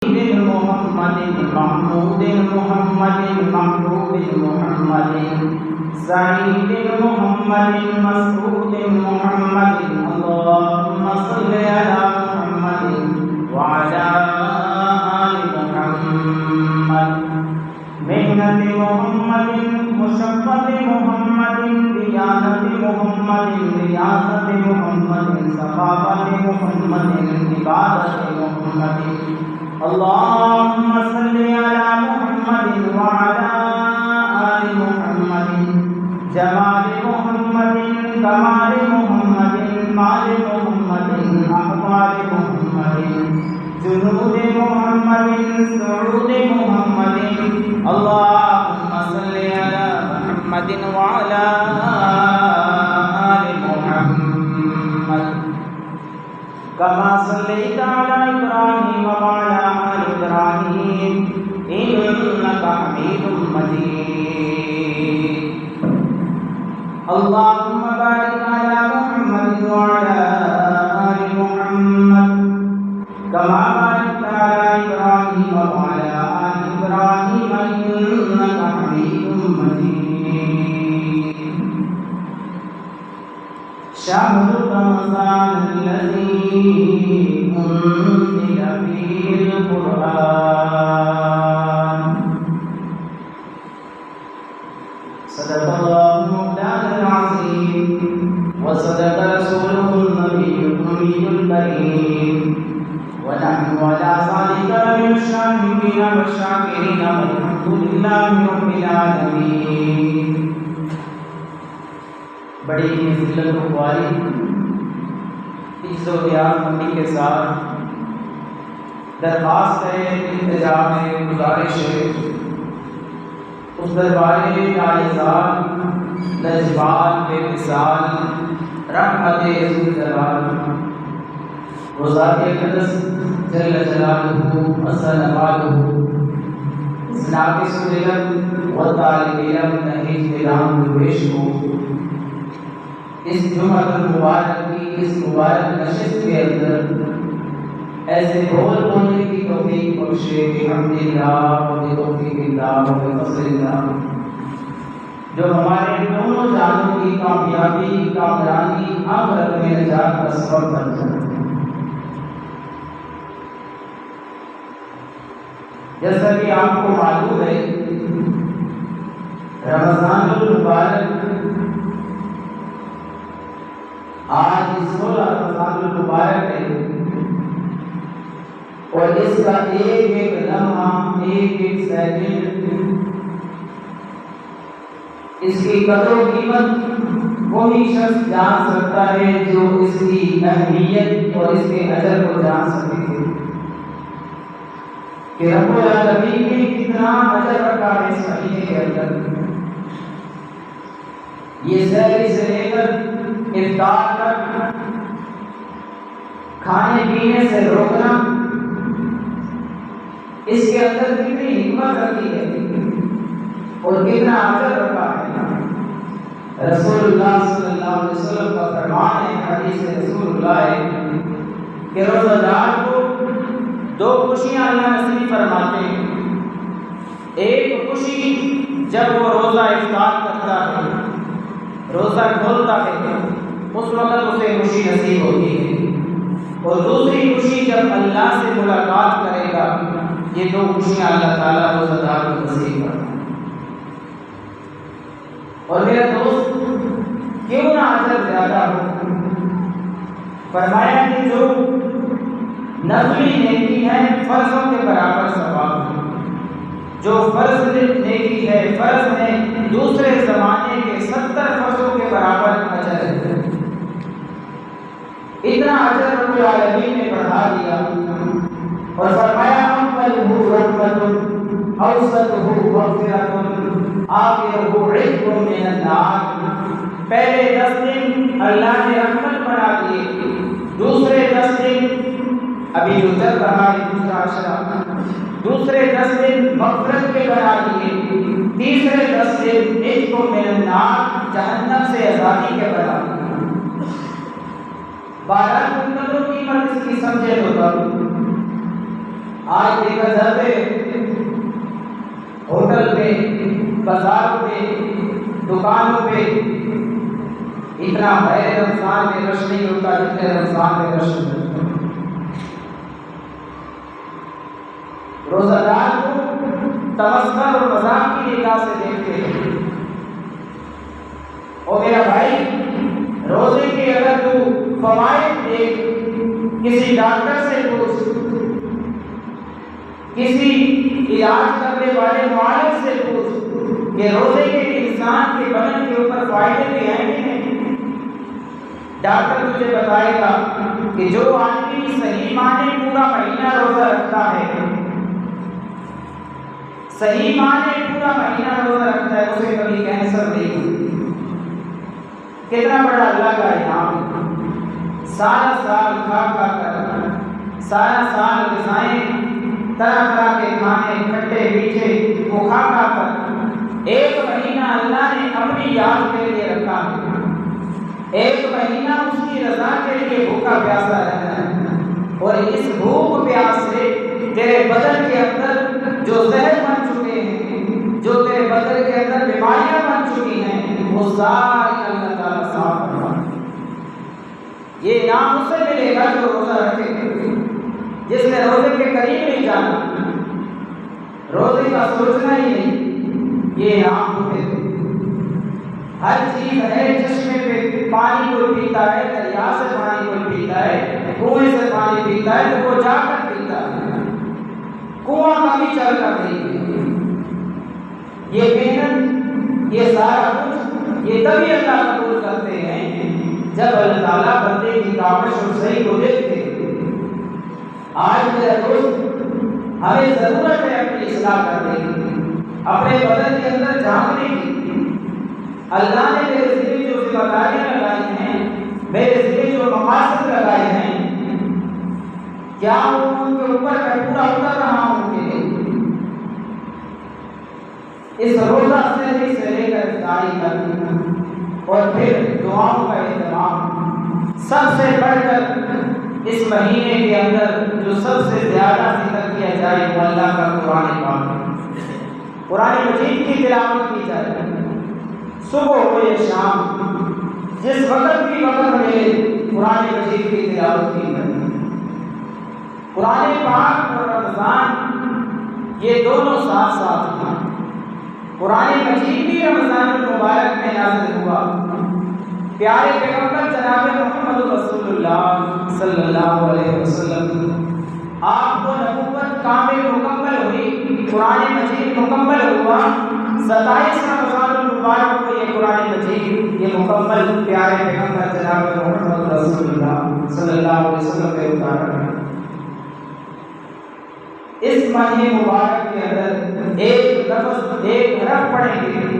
محمد محمود محمد محبوب محمد سعيد محمد مسعود محمد اللهم صل على محمد وعلى آل محمد محنة محمد مشقة محمد ديانة محمد رياضة محمد ثقافة محمد عبادة محمد اللهم صل على محمد وعلى آل محمد جمال محمد كمال محمد مال محمد أحوال محمد جنود محمد سعود محمد اللهم صل على محمد وعلى آل محمد كما صليت على إبراهيم وعلى آل إبراهيم إنك حميد مجيد اللهم بارك على محمد وعلى آل محمد كما باركت على إبراهيم وعلى آل إبراهيم إنك حميد مجيد شهر رمضان الذي أنزل فيه القرآن صدق الله مولانا العظيم وصدق رسوله النبي الأمي الكريم ونحن على ذلك من الشاهدين والشاكرين والحمد لله رب العالمين بڑی ذلت و خواری عزت و ریاض مندی کے ساتھ درخواست ہے، التجا ہے، گزارش ہے، اس دربار لاعزال لجبال بے مثال رحمت ذوالجلال وہ ذات اقدس جل جلالہ عز نوالہ اس ناقص العلم والطالب علم نہیج نظام پیش کو اس جمعہ المبارک کی اس مبارک نشست کے اندر ایسے بول بولنے کی توفیق بخشے بحمد اللہ و بتوفیق اللہ و بفضل اللہ جو ہمارے دونوں جانوں کی کامیابی کامرانی آخرت میں نجات کا سبب بن جائے۔ جیسا کہ آپ کو معلوم ہے رمضان المبارک آج 16 رمضان المبارک ہے اور اس کا ایک ایک لمحہ ایک ایک سیکنڈ اس کی قدر و قیمت وہی شخص جان سکتا ہے جو اس کی اہمیت اور اس کے اجر کو جان سکے کہ رب العالمین نے کتنا اجر رکھا ہے اس مہینے کے اندر۔ یہ سحری سے لے کر افطار تک کھانے پینے سے روکنا اس کے اندر کتنی حکمت رکھی ہے اور کتنا اجر رکھا ہے۔ رسول اللہ صلی اللہ علیہ وسلم کا فرمان ہے، حدیث رسول اللہ ہے کہ روزہ دار کو 2 خوشیاں اللہ نصیب فرماتے ہیں۔ ایک خوشی جب وہ روزہ افطار کرتا ہے، روزہ کھولتا ہے، اس وقت اسے خوشی نصیب ہوتی ہے، اور دوسری خوشی جب اللہ سے ملاقات کرے گا۔ یہ 2 خوشیاں اللہ تعالیٰ روزہ دار کو نصیب کرتا ہے۔ اور میرا دوست کیوں نہ اجر زیادہ ہو، فرمایا کہ جو نفلی نیکی ہے فرضوں کے برابر ثواب ہے، جو فرض نیکی ہے فرض ہے دوسرے زمانے کے 70 فرضوں کے برابر اجر ہے۔ اتنا اجر رب العالمین نے بڑھا دیا اور فرمایا اولہ رحمۃ اوسطہ مغفرۃ آخرہ عتق من النار۔ پہلے 10 دن اللہ نے رحمت بنا دیے، دوسرے 10 دن ابھی گزر رہا ہے دوسرا عشرہ، دوسرے 10 دن مغفرت کے بنا دیے، تیسرے 10 دن عتق من النار جہنم سے آزادی کے بنا دیے۔ 12 منتظروں کی قیمت اس کی سمجھے تو تب آج دیکھا جاتے ہوٹل پہ، بازاروں پہ، دکانوں پہ اتنا غیر رمضان میں رش نہیں ہوتا جتنے رمضان میں رش ہوتا ہے۔ روزہ دار کو تمسخر اور مذاق کی نگاہ سے دیکھتے ہیں۔ اور میرا بھائی، روزے کے اگر تو فوائد دیکھ، کسی ڈاکٹر سے پوچھ، کسی علاج کرنے والے معالج سے پوچھ کہ روزے کے انسان کے بدن کے اوپر فائدے بھی ہیں کہ نہیں۔ ڈاکٹر تجھے بتائے گا کہ جو آدمی صحیح معنی پورا مہینہ روزہ رکھتا ہے، صحیح معنی پورا مہینہ روزہ رکھتا ہے، اسے کبھی کینسر نہیں ہوتی۔ کتنا بڑا اللہ کا انعام، سارا سال کھا کھا کر، سارا سال غذائیں، طرح طرح کے کھانے، کھٹے میٹھے وہ کھا کھا کر ایک مہینہ اللہ نے اپنی یاد کے لیے رکھا ہے، ایک مہینہ اس کی رضا کے لیے بھوکا پیاسا رہنا ہے۔ اور اس بھوک پیاس سے تیرے بدن کے اندر جو زہر بن چکے ہیں، جو تیرے بدن کے اندر بیماریاں بن چکی ہیں، وہ ساری اللہ تعالیٰ صاف کروا۔ یہ انعام اسے ملے گا جو روزہ رکھے، جس نے روزے کے قریب نہیں جانا، روزے کا سوچنا ہی نہیں، یہ انعام ہوتے تھے۔ ہر چیز ہے، چشمے پہ پانی کوئی پیتا ہے، دریا سے پانی کوئی پیتا ہے، کنویں سے پانی پیتا ہے تو وہ جا کر پیتا ہے، کنواں کبھی چل کر نہیں پیتا۔ یہ محنت، یہ سارا کچھ، یہ تبھی اللہ قبول کرتے ہیں جب اللہ تعالیٰ بندے کی کاوش اور صحیح کو دیکھتے ہیں۔ آج میرا دوست، ہمیں ضرورت ہے اپنی اصلاح کرنے کی، اپنے بدن کے اندر جھانکنے کی۔ اللہ نے میرے ذمہ جو ذمہ داریاں لگائی ہیں، میرے ذمہ جو مقاصد لگائے ہیں، کیا ان کے اوپر میں پورا اتر رہا ہوں کہ نہیں؟ اس روزہ سے لے کر افطاری تک، اور پھر دعاؤں کا اہتمام، سب سے بڑھ کر اس مہینے کے اندر جو سب سے زیادہ ذکر کیا جائے وہ اللہ کا قرآن پاک ہے۔ قرآن مجید کی تلاوت کی جائے، صبح ہو یا شام، جس وقت بھی وقت ملے قرآن مجید کی تلاوت کی جائے۔ قرآن پاک اور رمضان یہ دونوں ساتھ ساتھ ہیں۔ قرآن مجید بھی رمضان المبارک میں نازل ہوا۔ پیارے پیغمبر جناب محمد رسول اللہ صلی اللہ علیہ وسلم، آپ کو نبوت کامل مکمل ہوئی، قرآن مجید مکمل ہوا۔ 27 رمضان المبارک کو یہ قرآن مجید یہ مکمل پیارے پیغمبر جناب محمد رسول اللہ صلی اللہ علیہ وسلم پہ اتارا ہے۔ اس مہینے مبارک کے اندر ایک لفظ، ایک حرف پڑھیں گے،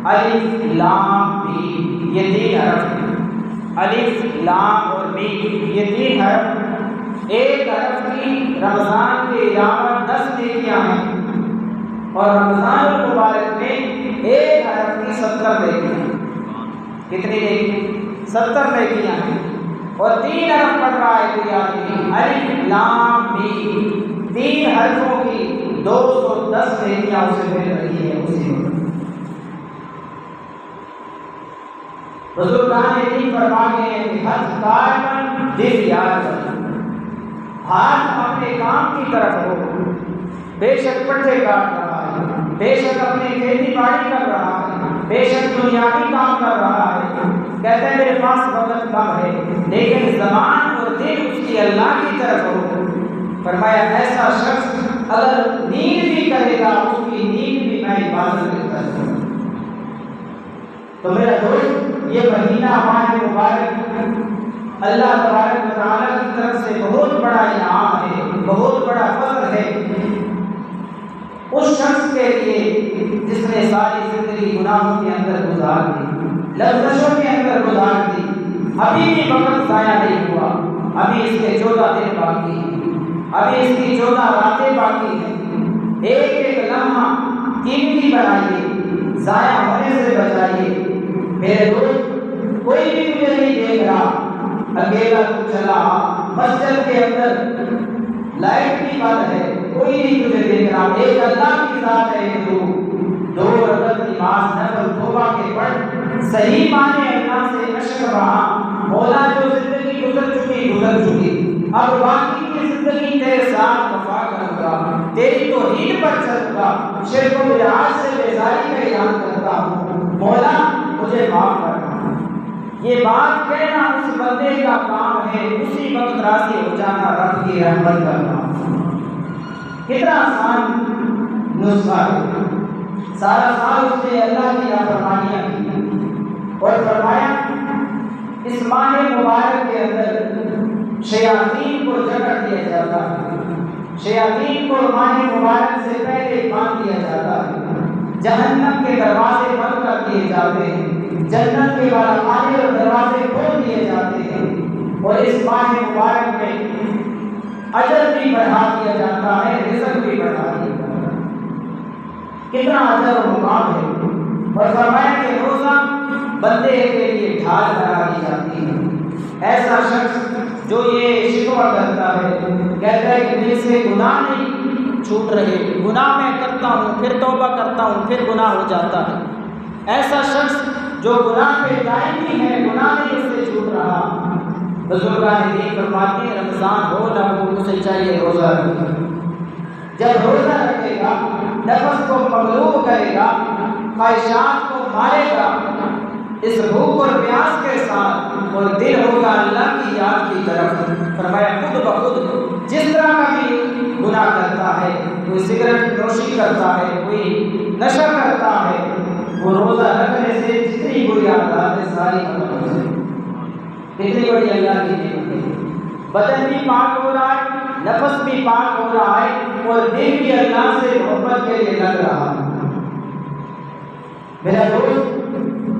الف لام میم، یہ 3 حرف، الف لام اور میم، یہ 3 حرف۔ ایک حرف کی رمضان کے علاوہ 10 نیکیاں ہیں، اور رمضان المبارک میں ایک حرف کی 70 نیکیاں۔ کتنی نیکیاں؟ 70 نیکیاں ہیں، اور 3 حرف پڑھ رہا ہے کوئی آدمی، الف لام میم، 3 حرفوں کی 210 نیکیاں اسے مل رہی ہے اسی وقت۔ بزرگان دین فرما گئے ہیں کہ ہاتھ کارمن دل یاد رکھنا، ہاتھ اپنے کام کی طرف ہو، بے شک پٹھے کاٹ رہا ہے، بے شک اپنی کھیتی باڑی کر رہا ہے، بے شک دنیاوی کام کر رہا ہے، کہتے ہیں میرے پاس وقت کم ہے، لیکن زبان اور دل اس کی اللہ کی طرف ہو۔ فرمایا ایسا شخص اگر نیند بھی کرے گا اس کی نیند بھی میں عبادت کرتا ہوں۔ تو میرا دوست، یہ مہینہ ہمارے مبارک اللہ تبارک و تعالیٰ کی طرف سے بہت بڑا انعام ہے، بہت بڑا فضل ہے اس شخص کے لیے جس نے ساری زندگی گناہوں کے اندر گزار دی، لفظوں کے اندر گزار دی، ابھی بھی وقت ضائع نہیں ہوا، ابھی اس کے 14 دن باقی ہیں، ابھی اس کی 14 راتیں باقی ہیں۔ ایک ایک لمحہ قیمتی بنائیے، ضائع ہونے سے بچائیے۔ میرے دوست، کوئی بھی مجھے نہیں دیکھ رہا، اکیلا تو چلا، مسجد کے اندر لائٹ بھی بند ہے، کوئی نہیں تجھے دیکھ رہا، ایک اللہ کی ذات ہے تو 2 رکعت نماز نفل توبہ کے پڑھ، صحیح معنی اللہ سے عشق رہا، مولا جو زندگی گزر چکی، اب باقی کی زندگی تیرے ساتھ وفا کروں گا، تیری توحید پر چلوں گا، شرک و بدعات سے بیزاری کا اعلان کرتا ہوں، مولا مجھے معاف کرنا۔ یہ بات کہنا اس بندے کا کام ہے، اسی وقت راضی ہو جانا رب کی رحمت کا کام۔ کتنا آسان نسخہ ہے، سارا سال اس نے اللہ کی نافرمانیاں کی اور فرمایا اس ماہ مبارک کے اندر شیاطین کو جکڑ دیا جاتا ہے، شیاطین کو ماہ مبارک سے پہلے باندھ دیا جاتا ہے، جہنم کے دروازے بند کر دیے جاتے ہیں، جنت کے بالاخانے اور دروازے کھول دیے جاتے ہیں، اور اس ماہ مبارک میں اجر بھی بڑھا دیا جاتا ہے، رزق بھی بڑھا دیا جاتا ہے۔ کتنا اجر و مقام ہے، اور فرمایا کہ روزہ بندے کے لیے ڈھال بنا دی جاتی ہے۔ ایسا شخص جو یہ شکوہ کرتا ہے، کہتا ہے کہ مجھ سے گناہ نہیں چھوٹ رہے، گناہ میں کرتا ہوں پھر توبہ کرتا ہوں پھر گناہ ہو جاتا ہے، ایسا شخص جو گناہ پہ دائمی ہے، گناہ نہیں اس سے چھوٹ رہا، بزرگان دین فرماتے ہیں رمضان ہو نہ ہو اسے چاہیے روزہ رکھنا۔ جب روزہ رکھے گا، نفس کو مغلوب کرے گا، خواہشات کو مارے گا، اس بھوک اور پیاس کے ساتھ، اور دل ہوگا اللہ کی یاد کی طرف۔ فرمایا خود بخود جس طرح کا بھی گناہ کرتا ہے، کوئی سگریٹ نوشی کرتا ہے، کوئی نشہ کرتا ہے، وہ روزہ رکھنے سے جتنی بری عادات ہے ساری ختم ہو جائے۔ کتنی بڑی اللہ کی نعمت ہے، بدن بھی پاک ہو رہا ہے، نفس بھی پاک ہو رہا ہے، اور دل بھی اللہ سے محبت کے لیے لگ رہا ہے۔ میرا دوست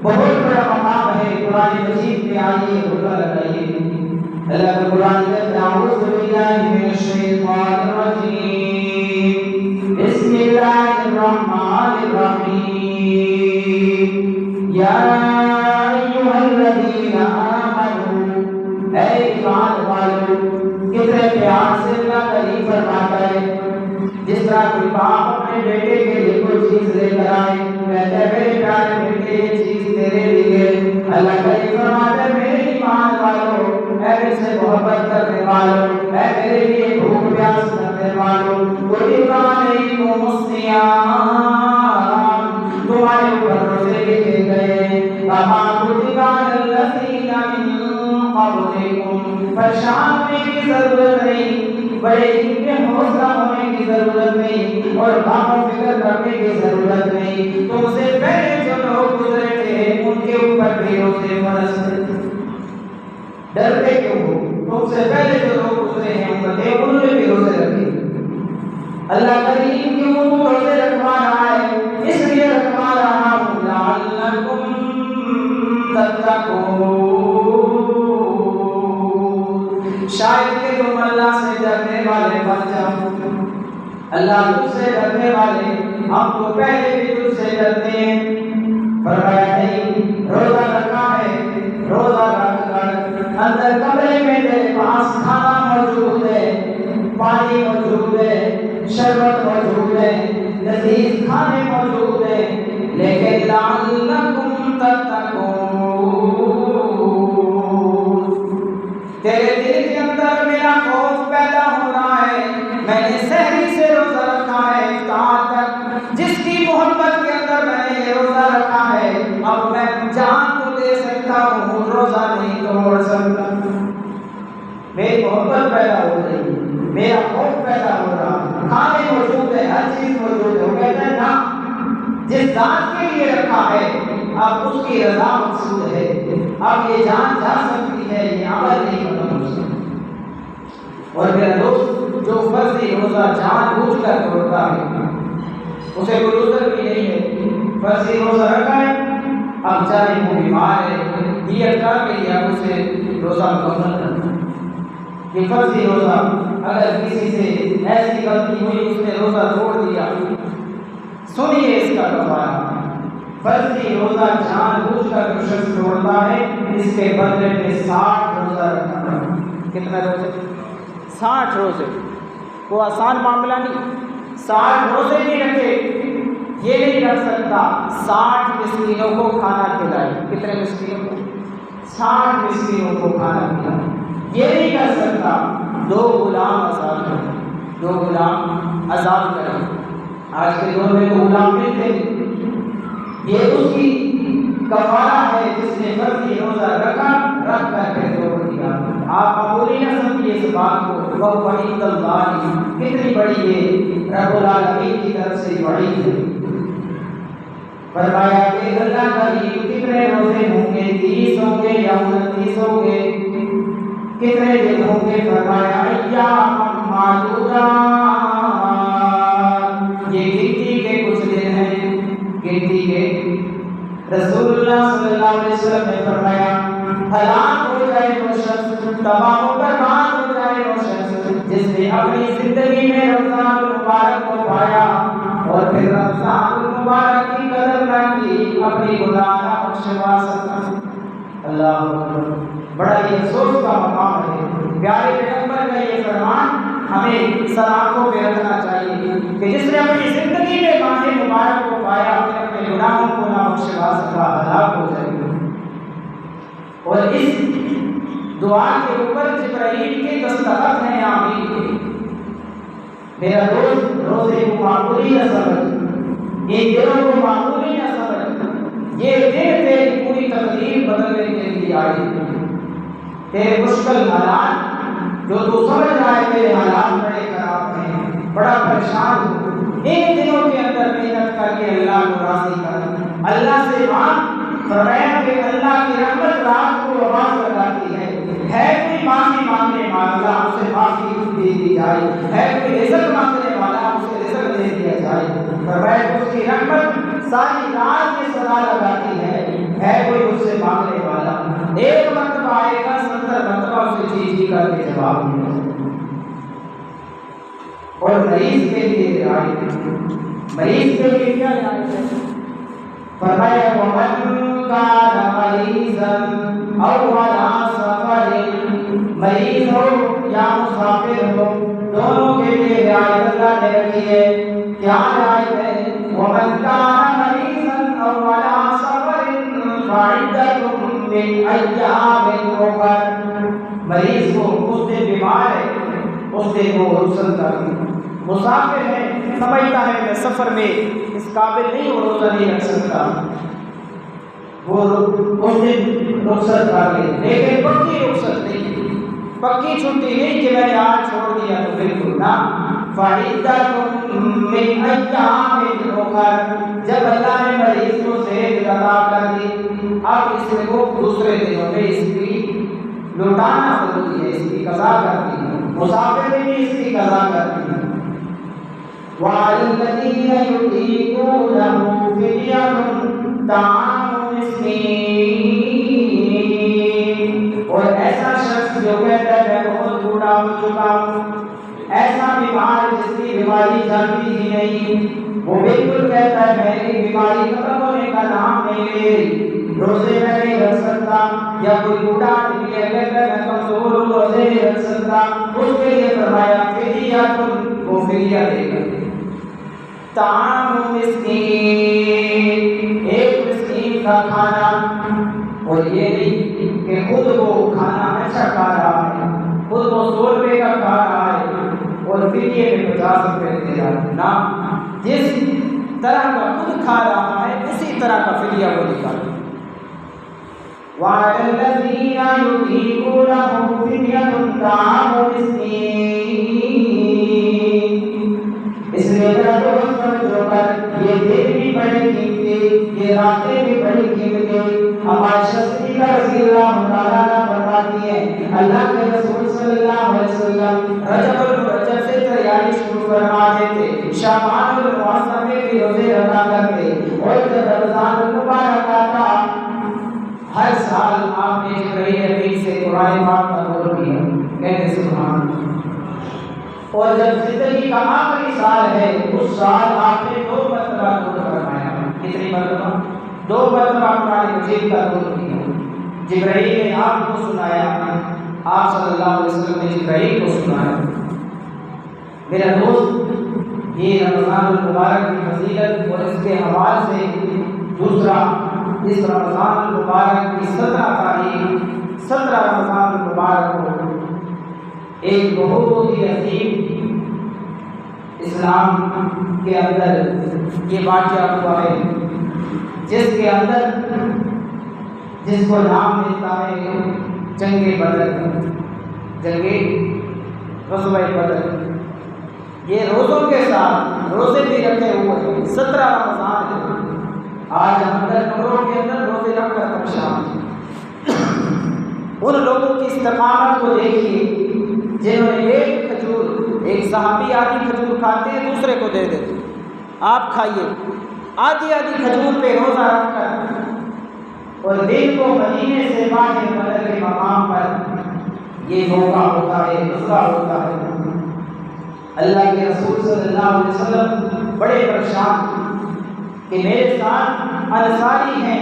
بہت بڑا مقام ہے قرآن مجید میں، آئیے روزہ لگائیے۔ اللہ کا قرآن کہتا ہے اعوذ باللہ من الشیطان الرجیم، بسم اللہ الرحمن الرحیم، یا ایھا الذین آمنوا، اے ایمان والو، کتنے پیار سے اللہ تعریف فرماتا ہے۔ جس طرح کوئی باپ اپنے بیٹے کے لیے کوئی چیز لے کر آئے، کہتا ہے میرے پیارے بیٹے یہ چیز تیرے لیے، اللہ تعالیٰ فرماتا ہے میرے ایمان والو، اے مجھ سے محبت کرنے والو، اے میرے لیے بھوک پیاس کرنے والو، کتب علیکم الصیام، تمہارے اوپر روزے لکھے گئے، کما کتب علی الذین من قبلکم، پریشان ہونے کی ضرورت نہیں، بڑے بے حوصلہ ہونے کی ضرورت نہیں، اور غم و فکر کرنے کی ضرورت نہیں، تم سے پہلے جو لوگ گزرے تھے ان کے اوپر بھی روزے فرض تھے۔ ڈرتے کیوں ہو؟ تم سے پہلے جو لوگ گزرے ہیں انہوں نے بھی روزے رکھے۔ اللہ کریم کیوں ان کو روزے رکھوا رہا ہے؟ اس لیے رکھوا رہا ہوں لعلکم تتقون، شاید کہ تم اللہ سے ڈرنے والے بن جاؤ۔ اللہ تجھ سے ڈرنے والے، ہم تو پہلے بھی تجھ سے ڈرتے ہیں۔ فرمایا نہیں، روزہ رکھا ہے، روزہ رکھ کر اندر کمرے میں تیرے پاس کھانا موجود ہے، پانی موجود ہے، شربت موجود ہے، لذیذ کھانے موجود ہے، لیکن لعلکم تتقون، تیرے دل کے اندر میرا خوف پیدا ہو رہا ہے۔ میں نے سحری سے روزہ رکھا ہے افطار تک، جس کی محبت کے اندر میں نے یہ روزہ رکھا ہے، اب میں جان تو دے سکتا ہوں، روزہ نہیں توڑ سکتا۔ میری محبت پیدا ہو رہی، میرا خوف پیدا ہو رہا، کھانے موجود ہے، ہر چیز موجود ہے، وہ کہتے ہیں نا جس ذات کے لیے رکھا ہے اب اس کی رضا مقصود ہے، اب یہ جان جا سکتی ہے، یہ عمل نہیں ختم ہو سکتا۔ اور میرا دوست جو فرضی روزہ جان بوجھ کر توڑتا ہے اسے کوئی عذر بھی نہیں ہے، فرضی روزہ رکھا ہے، اب چاہے وہ بیمار ہے، نیت کر کے اب اسے روزہ مکمل کرنا ہے۔ یہ فرضی روزہ اگر کسی سے ایسی غلطی ہوئی اس نے روزہ توڑ دیا، سنیے اس کا کفارہ۔ فرضی روزہ جان بوجھ کر جو شخص توڑتا ہے اس کے بدلے میں 60 روزہ رکھنا ہے۔ کتنا روزے؟ 60 روزے۔ وہ آسان معاملہ نہیں. 60 روزے بھی رکھے یہ نہیں رکھ سکتا 60 مسکینوں کو کھانا کھلائے. کتنے مسکینوں کو؟ 60 مسکینوں کو کھانا کھلائے. یہ نہیں کر سکتا 2 غلام آزاد کرے. 2 غلام آزاد کرے. آج کے دور میں تو غلام ملتے ہیں. یہ اس کی کفارہ ہے جس نے فرضی روزہ رکھا، رکھ کر کے توڑ دیا. آپ معمولی نہ سمجھیے اس بات کو. وہ وعید اللہ کتنی بڑی ہے، رب العالمین کی طرف سے وعید ہے. فرمایا کہ اللہ کریم کتنے روزے ہوں گے؟ 30 ہوں گے یا 29 ہوں گے؟ کتنے دن ہوں گے؟ فرمایا ایام معدودات. یہ گنتی کے کچھ دن ہیں، گنتی کے. رسول اللہ صلی اللہ علیہ وسلم نے فرمایا ہلاک ہو جائے وہ شخص، تباہ و برباد ہو جائے وہ شخص جس نے اپنی زندگی میں رمضان المبارک کو پایا اور پھر رمضان المبارک کی قدر نہ کی، اپنی گناہ نہ بخشوا سکا. اللہ اکبر. بڑا ہی افسوس کا مقام ہے. پیارے پیغمبر کا یہ فرمان ہمیں سر آنکھوں پہ رکھنا چاہیے کہ جس نے اپنی زندگی میں ماہ مبارک کو پایا پھر اپنے گناہوں کو نہ بخشوا سکا، ہلاک ہو جائے گا. اور اس دعا کے اوپر جبرائیل کے دستخط ہیں آمین کے. میرا دوست روزے کو معمولی نہ سمجھ، ان دنوں کو معمولی نہ سمجھ. یہ دن تیری پوری تقدیر بدلنے کے لیے آئی. تیرے مشکل حالات جو تو سمجھ رہا ہے تیرے حالات بڑے خراب ہیں، بڑا پریشان ہو، ان دنوں کے اندر محنت کر کے اللہ کو راضی کر، اللہ سے مانگ. فرمایا کہ اللہ کی رحمت رات کو آواز لگاتی ہے کوئی معافی مانگنے والا اسے معافی دے دی جائے، ہے کوئی رزق مانگنے والا اسے رزق دے دیا جائے. فرمایا اس کی رحمت ساری رات میں صدا لگاتی ہے کوئی مجھ سے مانگنے والا. ایک مرتبہ آئے گا 70 مرتبہ اسے جی جی کر کے جواب دے. اور مریض کے لیے مریض کے لیے کیا رعایت ہے؟ فرمایا ومن کان مریضا او علی سفر، مریض ہو یا مسافر ہو دونوں کے لیے رعایت اللہ نے رکھی ہے. کیا رعایت ہے؟ ومن کان مریضا او علی سفر فعدۃ من ایام اخر. مریض کو اس دن بیمار ہے اس دن کو رخصت کر دی. مسافر ہے سمجھتا ہے میں سفر میں اس قابل نہیں ہوں روزہ نہیں رکھ سکتا، وہ اس دن رخصت کر لے. لیکن پکی رخصت نہیں، پکی چھٹی نہیں کہ میں نے آج چھوڑ دیا تو بالکل نہ. فعدۃ من ایام اخر، جب اللہ نے مریض کو صحت عطا کر دی اب اس کو دوسرے دنوں میں اس کی لوٹانا ضروری ہے، اس کی قضا کرنی ہے. مسافر بھی اس کی قضا کرنی ہے. وعلى الذين يطيقونه فدية طعام مسكين. اور ایسا شخص جو کہتا ہے میں بہت بوڑھا ہو چکا ہوں، ایسا بیمار جس کی بیماری جانتی ہی نہیں، وہ بالکل کہتا ہے میری بیماری ختم ہونے کا نام نہیں لے رہی، روزے میں نہیں رکھ سکتا. یا کوئی بوڑھا آدمی کہتا ہے میں کمزور ہوں روزے نہیں رکھ سکتا، اس کے لیے فرمایا فدیہ، وہ فدیہ دے گا. طعام مسکین، ایک مسکین کا کھانا. اور یہ نہیں کہ خود وہ کھانا اچھا کھا رہا ہے، خود وہ 100 روپے کا کھا رہا ہے اور فدیے میں 50 روپے دے رہا ہے. نہ، جس طرح کا خود کھا رہا ہے اسی طرح کا فدیہ وہ نکالے. وعلى الذين يطيقونه فدية طعام مسكين. اس لیے میرا دوست سمجھو کر یہ دن بھی بڑی قیمتی، یہ راتیں بھی بڑی قیمتی. ہمارے شخصیت رضی اللہ تعالیٰ فرماتی ہے اللہ کے رسول صلی اللہ علیہ وسلم رجب المرجب سے تیاری شروع فرما دیتے، شعبان المعظم میں بھی روزے رکھا کرتے، اور جب رمضان المبارک آتا ہر سال آپ نے جبرائیل امین سے قرآن پاک کا نور کیا، کہتے سبحان اللہ. اور جب زندگی کا آخری سال ہے اس سال آپ نے 2 مرتبہ نور فرمایا. کتنی مرتبہ؟ 2 مرتبہ قرآن مجید کا نور کیا. جبرائیل نے آپ کو سنایا، آپ صلی اللہ علیہ وسلم نے جبرائیل کو سنایا. میرا دوست، یہ رمضان المبارک کی فضیلت اور اس کے حوالے سے دوسرا، اس رمضان المبارک کی 17 رمضان المبارک کو ایک بہت ہی عظیم اسلام کے اندر یہ واقعہ ہوا ہے، جس کے اندر جس کو نام ملتا ہے جنگ بدر، غزوہ بدر۔ یہ روزوں کے ساتھ روزے بھی رکھے ہوئے ہیں، 17 رمضان ہے۔ آج ہم اندر کمروں کے اندر روزے رکھ کر پریشان ہیں۔ ان لوگوں کی استقامت کو دیکھیے جنہوں نے ایک کھجور، ایک صحابی آدھی کھجور کھاتے ہیں دوسرے کو دے دیتے، آپ کھائیے، آدھی کھجور پہ روزہ رکھ کر، اور دن کو مدینے سے باہر بدر کے مقام پر یہ موقع ہوتا ہے، نصرہ ہوتا ہے۔ اللہ کے رسول صلی اللہ علیہ وسلم بڑے پریشان کہ میرے ساتھ انصاری ہیں،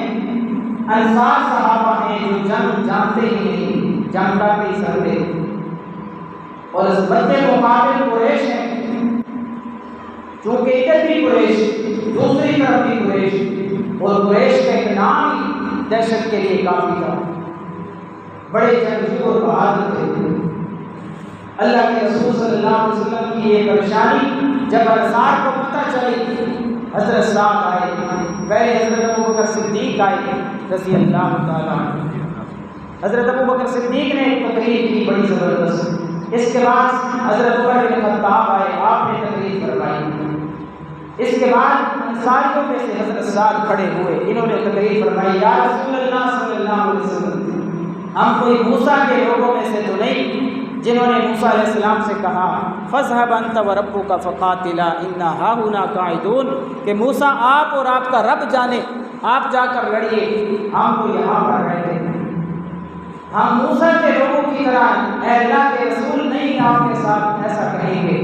انصار صحابہ ہیں جو جنگ جانتے ہی نہیں، جنگ کا بھی سرتے، اور اس بدے مقابل قریش ہیں، چونکہ ادھر بھی قریش، دوسری طرف بھی قریش، اور قریش کا ایک نام ہی دہشت کے لیے کافی تھا، بڑے جنگجو اور بہادر تھے۔ اللہ کے رسول صلی اللہ علیہ وسلم کی یہ پریشانی جب انصار کو پتہ چلی، حضرت سعد آئے، پہلے حضرت ابوبکر صدیق آئے رضی اللہ تعالیٰ عنہ۔ حضرت ابوبکر صدیق نے ایک تقریر کی بڑی زبردست، اس کے بعد حضرت عمر بن خطاب آئے، آپ نے تقریر فرمائی، اس کے بعد انصاریوں میں سے حضرت سعد کھڑے ہوئے، انہوں نے تقریر فرمائی، یا رسول اللہ صلی اللہ علیہ وسلم، ہم کوئی موسیٰ کے لوگوں میں سے تو نہیں جنہوں نے موسیٰ علیہ السلام سے کہا فَاذْهَبْ أَنْتَ وَرَبُّكَ فَقَاتِلَا إِنَّا هَاهُنَا قَاعِدُونَ، کہ موسیٰ آپ اور آپ کا رب جانے، آپ جا کر لڑیے، ہم تو یہاں پر رہتے ہیں۔ ہم موسیٰ کے لوگوں کی طرح اے اللہ کے رسول نہیں آپ کے ساتھ ایسا کہیں گے،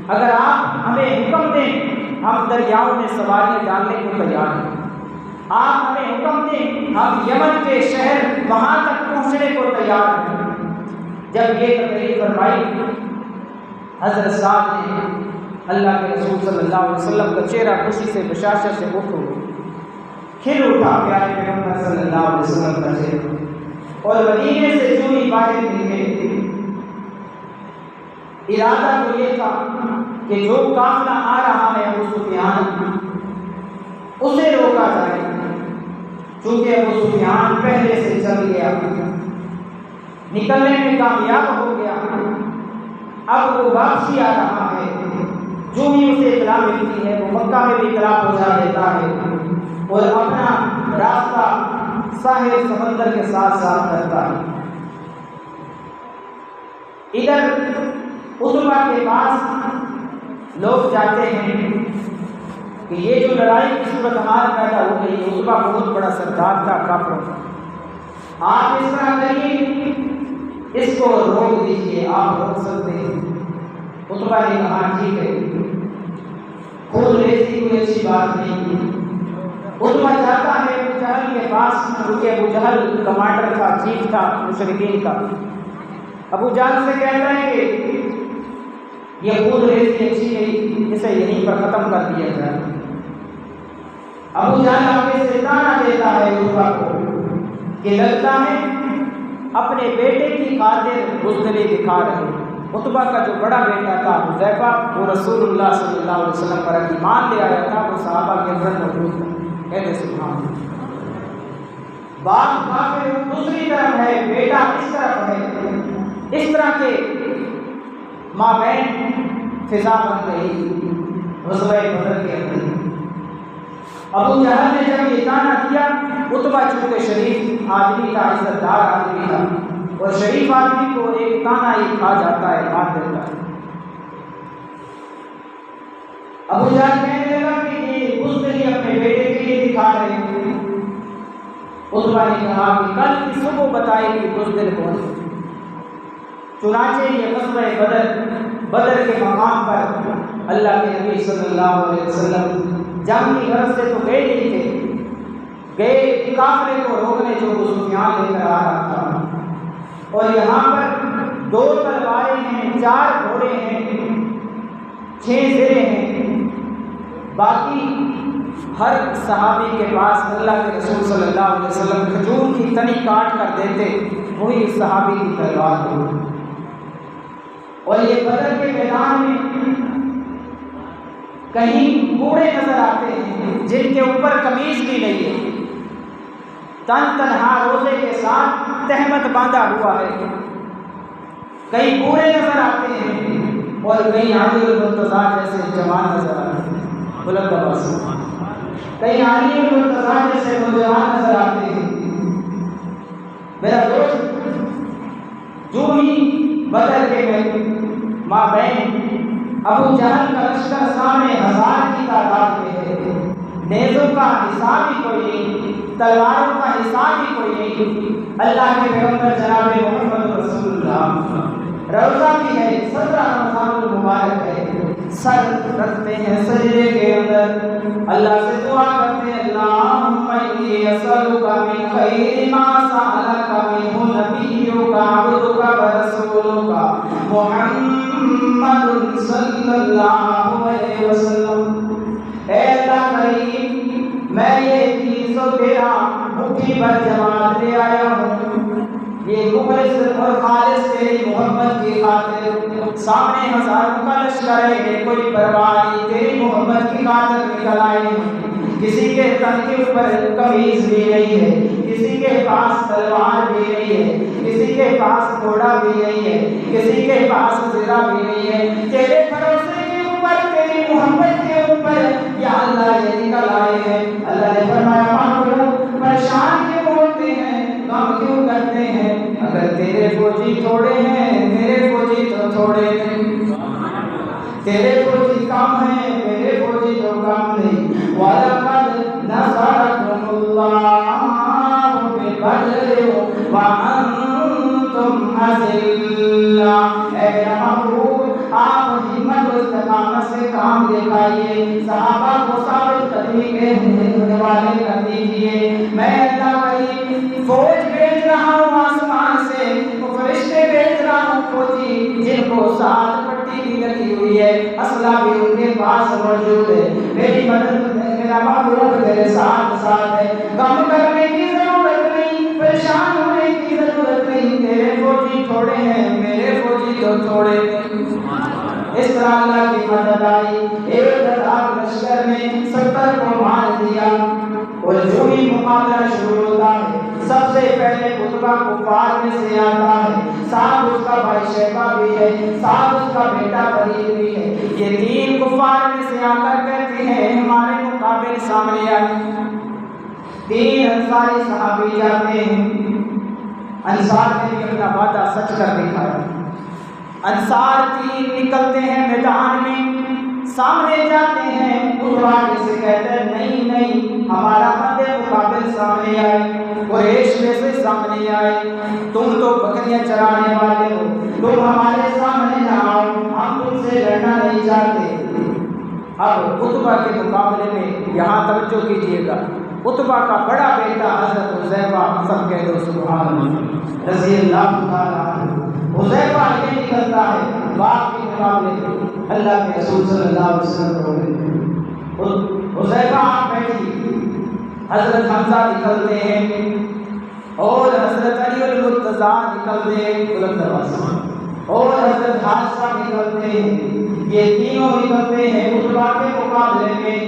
اگر آپ ہمیں حکم دیں ہم دریاؤں میں سواری ڈالنے کو تیار ہیں، آپ ہمیں حکم دیں ہم یمن کے شہر وہاں تک پہنچنے کو تیار ہیں۔ جب یہ تقریر فرمائی، حضرت سعد نے اللہ کے رسول صلی اللہ علیہ وسلم کا چہرہ خوشی سے بشاشت سے کھل اٹھا، پیارے پیغمبر صلی اللہ علیہ وسلم کا چہرہ، اور مدینے سے جو ہی باہر نکلے، ارادہ تو یہ تھا کہ جو قافلہ آ رہا ہے ابو سفیان، اسے روکا جائے، چونکہ ابو سفیان پہلے سے چل گیا، نکلنے میں کامیاب ہو گیا، اب وہ واپسی آ رہا ہے، جو ہی اسے اطلاع ملتی ہے وہ مکہ میں بھی اطلاع پہنچا دیتا ہے، اور اپنا راستہ ساحل سمندر کے ساتھ ساتھ کرتا ہے۔ ادھر عتبہ کے پاس لوگ جاتے ہیں کہ یہ جو لڑائی کی صورتحال پیدا ہو گئی، عتبہ بہت بڑا سردار تھا کافروں کا، آپ اس طرح کریے، اس کو روک دیجیے، آپ روک سکتے ہیں۔ عتبہ نے کہا ٹھیک ہے، خون ریزی کوئی اچھی بات نہیں۔ عتبہ جاتا ہے ابو جہل کے پاس، کیونکہ ابو جہل کمانڈر تھا، چیف تھا مشرکین کا۔ ابو جہل سے کہتا ہے کہ یہ خون ریزی اچھی نہیں، اسے یہیں پر ختم کر دیا جائے۔ ابو جہل آگے سے تانا دیتا ہے عتبہ کو کہ لگتا ہے اپنے بیٹے کی خاطر بزدلی دکھا رہے۔ عتبہ کا جو بڑا بیٹا تھا حذیفہ، وہ رسول اللہ صلی اللہ علیہ وسلم پر ایمان لے آیا تھا، وہ صحابہ کے اندر موجود تھا، کہتے سبحان اللہ۔ باپ کافر دوسری طرف ہے، بیٹا اس طرف ہے، اس طرح کے مابین فضا بن گئی غزوہ بدر کے اندر۔ ابو جہل نے جب یہ تانا دیا، عتبہ چونکہ شریف آدمی تھا، عزت دار آدمی تھا، اور شریف آدمی کو ایک تانا ہی کھا جاتا ہے، مار دیتا ہے۔ ابو جہل کہنے لگا کہ یہ بزدلی اپنے بیٹے کے لیے دکھا رہے ہیں۔ عتبہ نے کہا کہ کل کی صبح بتائے کہ بزدل کون ہے۔ چنانچہ یہ غزوہ بدر کے مقام پر اللہ کے نبی صلی اللہ علیہ وسلم جنگ کی غرض سے تو گئے نہیں تھے، گئے قافلے کو روکنے جو ابو سفیان لے کر آ رہا تھا، اور یہاں پر 2 تلواریں ہیں، 4 گھوڑے ہیں، 6 زریں ہیں، باقی ہر صحابی کے پاس اللہ کے رسول صلی اللہ علیہ وسلم کھجور کی تنی کاٹ کر دیتے، وہی اس صحابی کی تلوار ہوئی۔ اور یہ بدر کے میدان میں کہیں بوڑھے نظر آتے ہیں جن کے اوپر قمیض بھی نہیں ہے، تن تنہا روزے کے ساتھ تہمت باندھا ہوا ہے، کئی بوڑھے نظر آتے ہیں اور کئی علی المرتضیٰ جیسے جوان نظر آتے ہیں، بلند آواز سے کئی علی المرتضیٰ جیسے نوجوان نظر آتے ہیں۔ میرا دوست جو ہی بدر کے مابین ابو جہل کا لشکر سامنے 1000 کی تعداد میں ہے، نیزوں کا حساب ہی کوئی نہیں، تلواروں کا حساب ہی کوئی نہیں، اللہ کے پیغمبر جناب محمد رسول اللہ روزہ بھی ہے، 17 رمضان المبارک ہے، سر رکھتے ہیں سجدے کے اندر، اللہ سے دعا کرتے ہیں اللہم انی اسألک من خیر ما سألک منہ نبیک عبدک ورسولک محمد صلی اللہ علیہ وسلم۔ اے اللہ کریم، میں یہ چیز و تیرا مٹھی بھر جماعت لے آیا ہوں، یہ مخلص اور خالص تیری محبت کی خاطر، سامنے ہزاروں کا لشکر ہے، یہ کوئی پرواہ نہیں، تیری محبت کی خاطر نکل آئے ہیں۔ کسی کے تن کے اوپر قمیض بھی نہیں ہے، کسی کے پاس تلوار بھی نہیں ہے، کسی کے پاس گھوڑا بھی نہیں ہے، کسی کے پاس زرہ بھی نہیں ہے، تیرے بھروسے کے اوپر، تیری محبت کے اوپر یا اللہ یہ نکل آئے ہیں۔ اللہ نے فرمایا معلوم پریشان کیوں ہوتے ہیں، کام کیوں کرتے ہیں، اگر تیرے فوجی تھوڑے ہیں میرے فوجی تو تھوڑے ہیں، تیرے فوجی کام ہیں میرے فوجی تو کام نہیں۔ وَلَقَدْ نَصَرَكُمُ اللَّهُ بِبَدْرٍ وَأَنْتُمْ أَذِلَّةٌ۔ اے میرا محبوب، آپ ہمت و استقامت سے کام دکھائیے، صحابہ کو ثابت قدمی کے ہونے والے کر دیجیے۔ میں اللہ کریم فوج بھیج رہا ہوں آسمان سے، فرشتے بھیج رہا ہوں فوجی جن کو ساتھ پٹی بھی لگی ہوئی ہے، اسلحہ بھی ان کے پاس موجود ہے، میری مدد میرا محبوب میرے ساتھ ہے، غم کرنے کی ضرورت نہیں، پریشان ہونے کی ضرورت نہیں، تیرے فوجی تھوڑے ہیں میرے فوجی تو تھوڑے ہیں۔ اس طرح اللہ کی مدد آئی، 1000 لشکر میں 70 کو مار دیا، اور جو ہی مقابلہ شروع ہوتا ہے سب سے پہلے خطبہ کفار میں سے آتا ہے، ساتھ اس کا بھائی شیبہ بھی ہے، ساتھ اس کا بیٹا ولید بھی ہے، یہ 3 کفار میں سے آ کر کہتے ہیں ہمارے مقابل سامنے آئے۔ 3 انصاری صحابی جاتے ہیں، انصار نے بھی اپنا وعدہ سچ کر دکھایا، انصار 3 نکلتے ہیں میدان میں، سامنے جاتے ہیں، اس واقعے سے کہتے ہیں نہیں نہیں ہمارا مد مقابل سامنے آئے، قریش میں سے سامنے آئے، تم تو بکریاں چرانے والے ہو، تم ہمارے سامنے نہ آؤ، ہم تم سے لڑنا نہیں چاہتے۔ اب عتبہ کے مقابلے میں یہاں توجہ کیجیے گا، عتبہ کا بڑا بیٹا حضرت حذیفہ، سب کہہ دو سبحان اللہ، رضی اللہ تعالیٰ عنہ، حذیفہ یہ نکلتا ہے باپ کے مقابلے میں، اللہ کے رسول صلی اللہ علیہ وسلم کو حذیفہ آپ بیٹھیے، حضرت حمزہ نکلتے ہیں اور حضرت علی المرتضیٰ نکلتے ہیں، بلند آواز سے، اور حضرت حادثہ نکلتے ہیں، یہ تینوں نکلتے ہیں عتبہ کے مقابلے میں،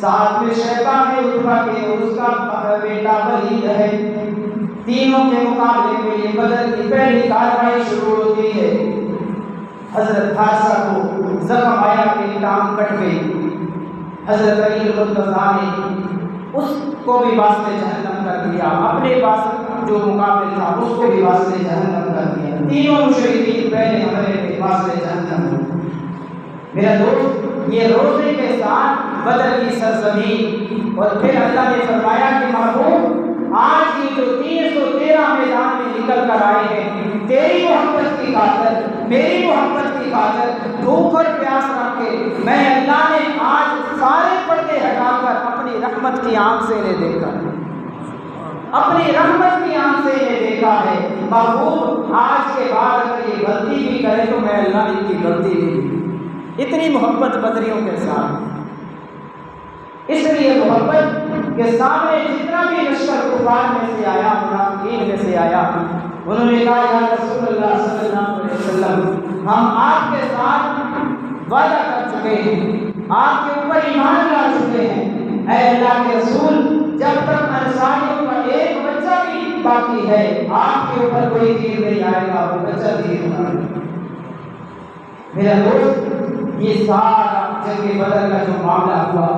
ساتھ میں شیبہ ہے عتبہ کے اور اس کا بیٹا ولید ہے، تینوں کے مقابلے میں یہ بدر کی پہلی کارروائی شروع ہوتی ہے۔ حضرت حادثہ کو زخم آیا کہ ٹانگ کٹ گئی، حضرت علی المرتضیٰ نے اس کو بھی واسطے جہنم کر دیا، اپنے پاس جو مقابل تھا اس کو بھی واسطے جہنم کر دیا، تینوں مشرکین پہلے حملے میں واسطے جہنم۔ میرا دوست، یہ روزے کے ساتھ بدر کی سرزمین، اور پھر اللہ نے فرمایا کہ محبوب آج کی جو 313 میدان میں نکل کر آئے ہیں، تیری محبت کی خاطر، میری محبت کی خاطر، بھوک اور پیاس رکھ کے میں اللہ نے آج سارے پردے ہٹا کر اپنی رحمت کی آنکھ سے انہیں دیکھا ہے، اپنی رحمت کی آنکھ سے انہیں دیکھا ہے۔ محبوب آج کے بعد اگر یہ غلطی بھی کرے تو میں اللہ نے ان کی غلطی نہیں کی، اتنی محبت بدریوں کے ساتھ، اس لیے محبت کے سامنے جتنا بھی لشکر کفار میں سے آیا، منافقین میں سے آیا، انہوں نے کہا یا رسول اللہ صلی اللہ علیہ وسلم ہم آپ کے ساتھ وعدہ کر چکے ہیں، آپ کے اوپر ایمان لا چکے ہیں، اے اللہ کے رسول جب تک انصاریوں کا ایک بچہ بھی باقی ہے آپ کے اوپر کوئی تیر نہیں آئے گا، وہ بچہ تیر مارے گا۔ میرا دوست، یہ سارا جنگ بدر کا جو معاملہ ہوا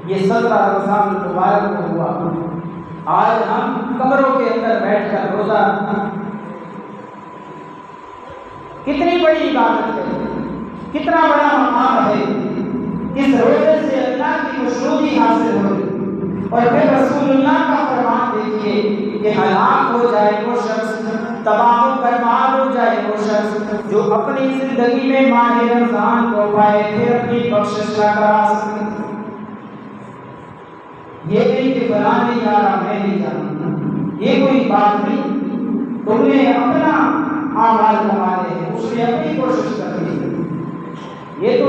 یہ 17 رمضان المبارک کو ہوا۔ آج ہم کمروں کے اندر بیٹھ کر روزہ رکھنا کتنی بڑی عبادت ہے، کتنا بڑا مقام ہے، اس روزے سے اللہ کی خوشنودی حاصل ہوئی۔ اور پھر رسول اللہ کا فرمان دیکھیے کہ ہلاک ہو جائے وہ شخص، تباہ و برباد ہو جائے وہ شخص جو اپنی زندگی میں ماہ رمضان کو پائے پھر اپنی بخشش نہ کرا سکے۔ یہ نہیں کہ فلاں نہیں جا رہا میں نہیں جانتا، یہ کوئی بات نہیں، تم نے اپنا اعمال کمانے ہیں، اس نے اپنی کوشش کرنی ہے، یہ تو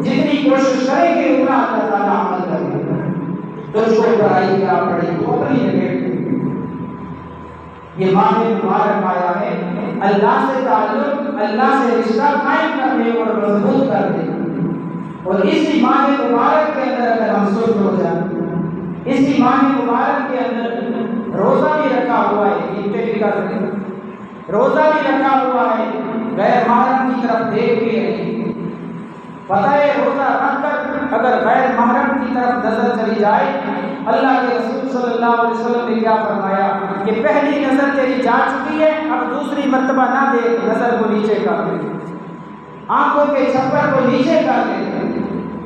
جتنی کوشش کریں گے اتنا اللہ تعالیٰ عمل کرے گا۔ تو جو پڑھائی کیا پڑھے وہ اپنی جگہ، یہ ماہ مبارک آیا ہے اللہ سے تعلق، اللہ سے رشتہ قائم کرنے اور مضبوط کرنے، اور اسی ماہ مبارک کے اندر اگر ہم سوچ ہو جائیں، اسی ماہ مبارک کے اندر روزہ بھی رکھا ہوا ہے، روزہ بھی رکھا ہوا ہے، غیر محرم کی طرف دیکھ بھی رہے، پتہ ہے روزہ رکھ کر اگر غیر محرم کی طرف نظر چلی جائے، اللہ کے رسول صلی اللہ علیہ وسلم نے کیا فرمایا کہ پہلی نظر تیری جا چکی ہے، اب دوسری مرتبہ نہ دیکھ، نظر کو نیچے کر دے، آنکھوں کے چھپر کو نیچے کر دے۔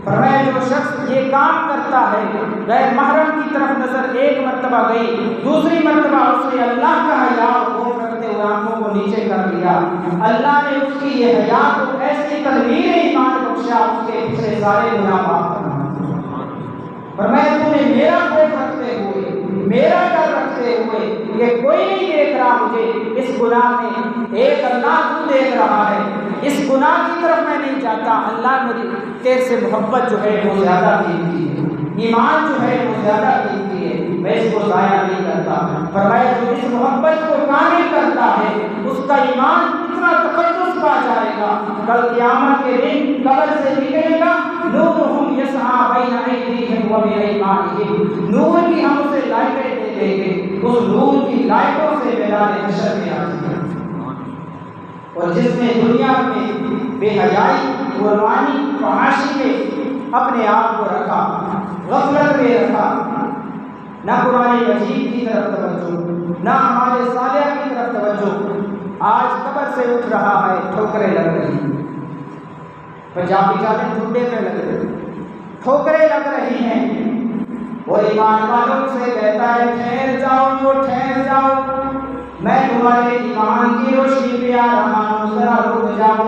فرمایا جو شخص یہ کام کرتا ہے، غیر محرم کی طرف نظر ایک مرتبہ گئی، دوسری مرتبہ اس نے اللہ کا حیا اور خوف رکھتے ہوئے آنکھوں کو نیچے کر دیا، اللہ نے اس کی یہ حیا کو ایسی تنویر ایمان بخشا، اس کے پچھلے سارے گناہ معاف کرنا۔ فرمایا تو نے میرا خوف رکھتے ہوئے، میرا ڈر رکھتے ہوئے کہ کوئی نہیں دیکھ رہا مجھے اس گناہ میں، ایک اللہ تو دیکھ رہا ہے، اس گناہ کی طرف میں نہیں جاتا، اللہ میری تیرے سے محبت جو ہے وہ زیادہ قیمتی ہے، ایمان جو ہے وہ زیادہ قیمتی ہے، میں اس کو ضائع نہیں کرتا۔ فرمایا جو اس محبت کو کامل کرتا ہے اس کا ایمان اتنا تقدس پا جائے گا، کل قیامت کے دن قبر سے نکلے گا، نورہم یسعی بین ایدیہم و بایمانہم، نور کی ہم اسے لائٹیں دے دیں گے، اس نور کی لائٹوں سے میدان حشر میں آ جائے گا۔ اور جس نے دنیا میں بے حیائی، قربانی، فحاشی میں اپنے آپ کو رکھا، غفلت میں رکھا، نہ قرآن مجید کی طرف توجہ، نہ اعمال صالحہ کی طرف توجہ، آج قبر سے اٹھ رہا ہے، ٹھوکریں لگ رہی ہیں، پنجابی جانے ٹھنڈے پہ لگ رہے، ٹھوکریں لگ رہی ہیں، اور ایمان والوں سے کہتا ہے ٹھہر جاؤ، ٹھہر جاؤ، میں تمہارے ایمان کی روشنی پہ آ رہا ہوں، ذرا رک جاؤ۔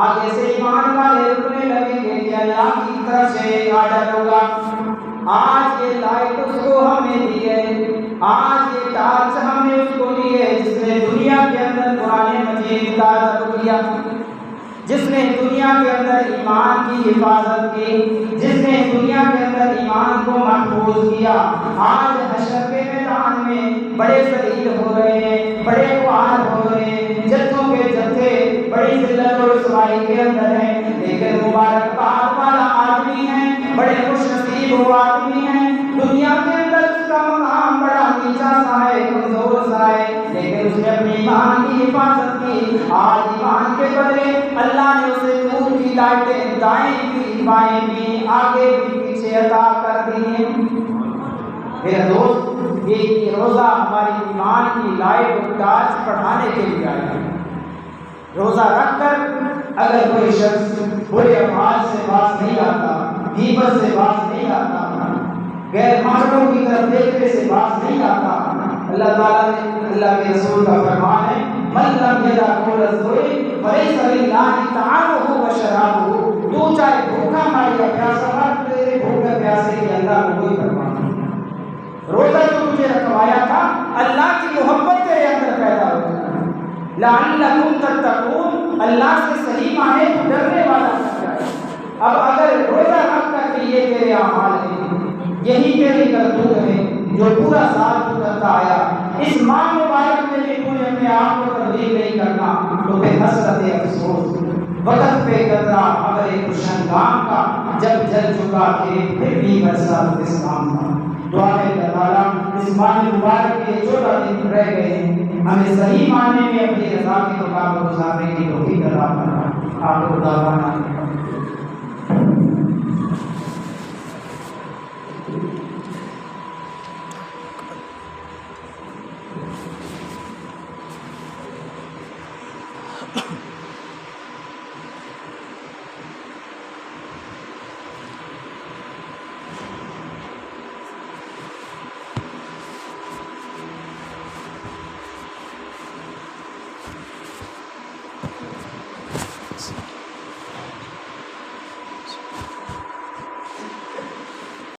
آگے سے ایمان والے رکنے لگیں گے کہ اللہ کی طرف سے ایک آرڈر ہوگا، آج یہ لائٹ اس کو ہم نے دی ہے، آج یہ ٹارچ ہم نے اس کو دی ہے جس نے دنیا کے اندر قرآن مجید کا ادب کیا، جس نے دنیا کے اندر ایمان کی حفاظت کی، جس نے دنیا کے اندر ایمان کو محفوظ کیا، آج حشر کے میدان میں بڑے شہید ہو رہے ہیں، بڑے خوار ہو رہے ہیں، جتھوں کے جتھے بڑی ذلت اور رسوائی کے اندر ہیں، لیکن مبارکباد والا آدمی ہے، بڑے خوش نصیب وہ آدمی ہیں، دنیا کے اندر اس کا مقام بڑا نیچا سا ہے، کمزور سا ہے، لیکن اس نے اپنی ایمان کی حفاظت کی، آج ایمان کے بدلے اللہ نے اسے نور کی لائٹیں دائیں بھی، بائیں بھی، آگے بھی، پیچھے عطا کر دی ہیں۔ میرا دوست، یہ روزہ ہماری ایمان کی لائٹ اور ٹارچ بڑھانے کے لیے آیا ہے۔ روزہ رکھ کر اگر کوئی شخص برے افعال سے باز نہیں آتا، غیبت سے باز نہیں آتا، غیر محرموں کی طرف دیکھنے سے باز نہیں آتا، اللہ تعالیٰ نے، اللہ کے رسول کا فرمان ہے من لم یدع قول الزور فلیس للہ طعامہ وشرابہ، تو چاہے بھوکا مر یا پیاسا مر، تیرے بھوکے پیاسے کی اللہ کو کوئی پرواہ نہیں۔ روزہ جو تجھے رکھوایا تھا اللہ کی محبت تیرے اندر پیدا ہو جائے، لعلکم تتقون، اللہ سے صحیح معنی تو ڈرنے والا ہے، اب اگر روزہ رکھ کر کے یہ تیرے اعمال ہیں، یہی تیری کرتوت ہے جو پورا سال تو کرتا آیا، اس ماہ مبارک میں بھی تو نے اپنے آپ کو تبدیل نہیں کرنا، تو بے حسرت افسوس وقت پہ قطرہ اگر ایک روشنگام کا جب جل چکا تھے پھر بھی برسات اس کام کا۔ دعا ہے اللہ تعالیٰ اس ماہ مبارک کے 14 دن رہ گئے ہیں، ہمیں صحیح معنی میں اپنی رضا کے مطابق گزارنے کی توفیق عطا فرما۔ آخر دعوانا